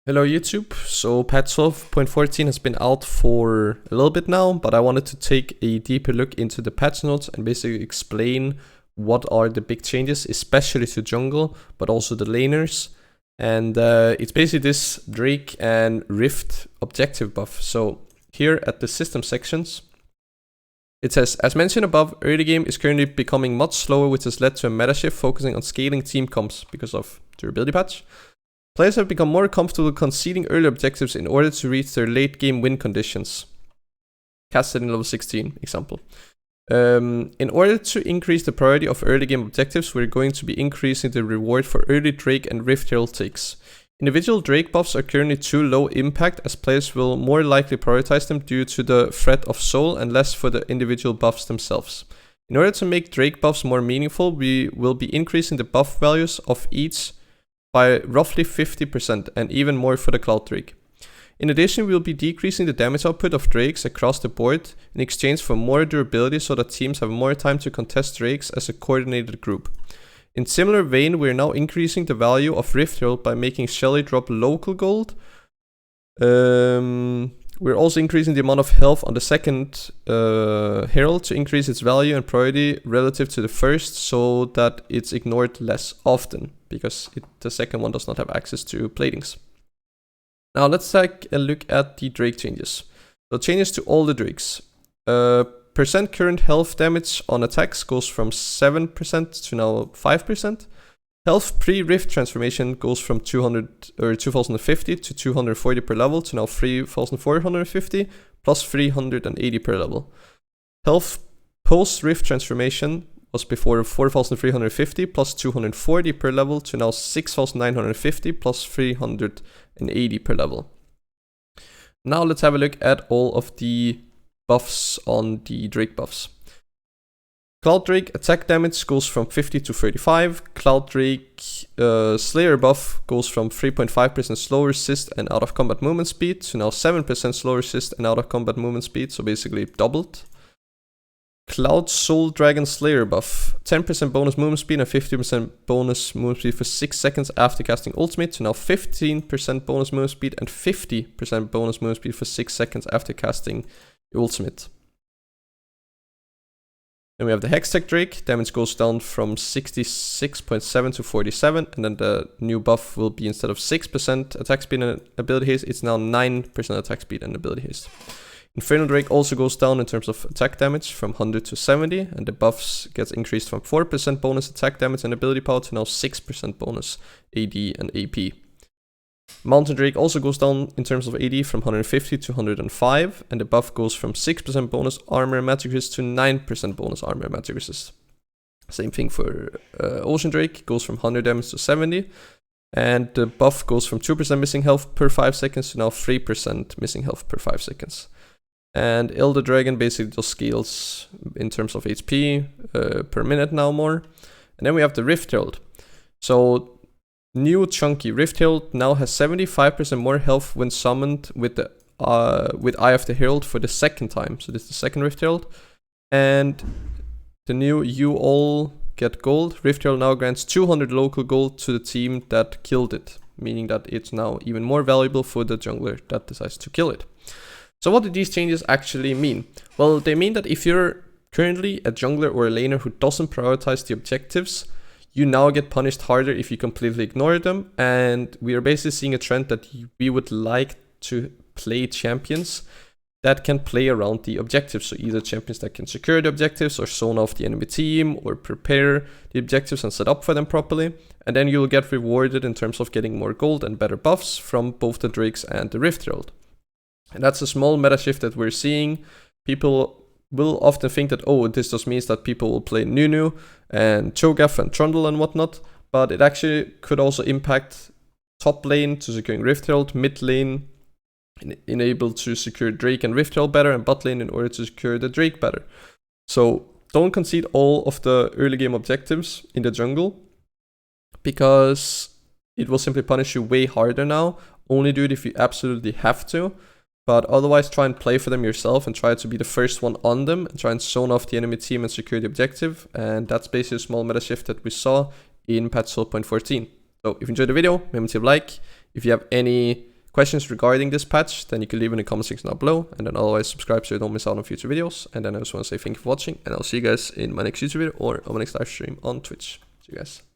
Hello YouTube, so patch 12.14 has been out for a little bit now, but I wanted to take a deeper look into the patch notes and basically explain what are the big changes, especially to jungle, but also the laners. And it's basically this Drake and Rift objective buff. So here at the system sections, it says, as mentioned above, early game is currently becoming much slower, which has led to a meta shift focusing on scaling team comps because of durability patch. Players have become more comfortable conceding early objectives in order to reach their late game win conditions. Casted in level 16, example. In order to increase the priority of early game objectives, we're going to be increasing the reward for early Drake and Rift Herald takes. Individual Drake buffs are currently too low impact, as players will more likely prioritize them due to the threat of soul and less for the individual buffs themselves. In order to make Drake buffs more meaningful, we will be increasing the buff values of each by roughly 50% and even more for the Cloud Drake. In addition, we will be decreasing the damage output of Drakes across the board in exchange for more durability so that teams have more time to contest Drakes as a coordinated group. In similar vein, we are now increasing the value of Rift Herald by making Shelly drop local gold. We're also increasing the amount of health on the second Herald to increase its value and priority relative to the first so that it's ignored less often, because the second one does not have access to platings. Now let's take a look at the Drake changes. So changes to all the Drakes. Percent current health damage on attacks goes from 7% to now 5%. Health pre-Rift transformation goes from 2050 to 240 per level to now 3450 plus 380 per level. Health post-Rift transformation was before 4350 plus 240 per level to now 6950 plus 380 per level. Now let's have a look at all of the buffs on the Drake buffs. Cloud Drake attack damage goes from 50 to 35. Cloud Drake Slayer buff goes from 3.5% slow resist and out of combat movement speed to now 7% slow resist and out of combat movement speed, so basically doubled. Cloud Soul Dragon Slayer buff, 10% bonus movement speed and 50% bonus movement speed for 6 seconds after casting ultimate to now 15% bonus movement speed and 50% bonus movement speed for 6 seconds after casting ultimate. Then we have the Hextech Drake, damage goes down from 66.7 to 47, and then the new buff will be, instead of 6% attack speed and ability haste, it's now 9% attack speed and ability haste. Infernal Drake also goes down in terms of attack damage from 100 to 70, and the buffs gets increased from 4% bonus attack damage and ability power to now 6% bonus AD and AP. Mountain Drake also goes down in terms of AD from 150 to 105, and the buff goes from 6% bonus armor and magic resist to 9% bonus armor and magic resist. Same thing for Ocean Drake, goes from 100 damage to 70, and the buff goes from 2% missing health per 5 seconds to now 3% missing health per 5 seconds. And Elder Dragon basically just scales in terms of HP per minute now more. And then we have the Rift Herald. So new chunky Rift Herald now has 75% more health when summoned with the Eye of the Herald for the second time. So this is the second Rift Herald. And the new You All Get Gold. Rift Herald now grants 200 local gold to the team that killed it, meaning that it's now even more valuable for the jungler that decides to kill it. So what do these changes actually mean? Well, they mean that if you're currently a jungler or a laner who doesn't prioritize the objectives, you now get punished harder if you completely ignore them. And we are basically seeing a trend that we would like to play champions that can play around the objectives. So either champions that can secure the objectives or zone off the enemy team or prepare the objectives and set up for them properly. And then you'll get rewarded in terms of getting more gold and better buffs from both the Drakes and the Rift Herald. And that's a small meta shift that we're seeing. People will often think that, oh, this just means that people will play Nunu and Cho'Gath and Trundle and whatnot, but it actually could also impact top lane to securing Rift Herald, mid lane enable to secure Drake and Rift Herald better, and bot lane in order to secure the Drake better. So don't concede all of the early game objectives in the jungle, because it will simply punish you way harder now. Only do it if you absolutely have to. But otherwise, try and play for them yourself and try to be the first one on them and try and zone off the enemy team and secure the objective. And that's basically a small meta shift that we saw in patch 12.14. So if you enjoyed the video, remember to leave a like. If you have any questions regarding this patch, then you can leave in the comment section down below. And then always subscribe so you don't miss out on future videos. And then I just want to say thank you for watching, and I'll see you guys in my next YouTube video or on my next live stream on Twitch. See you guys.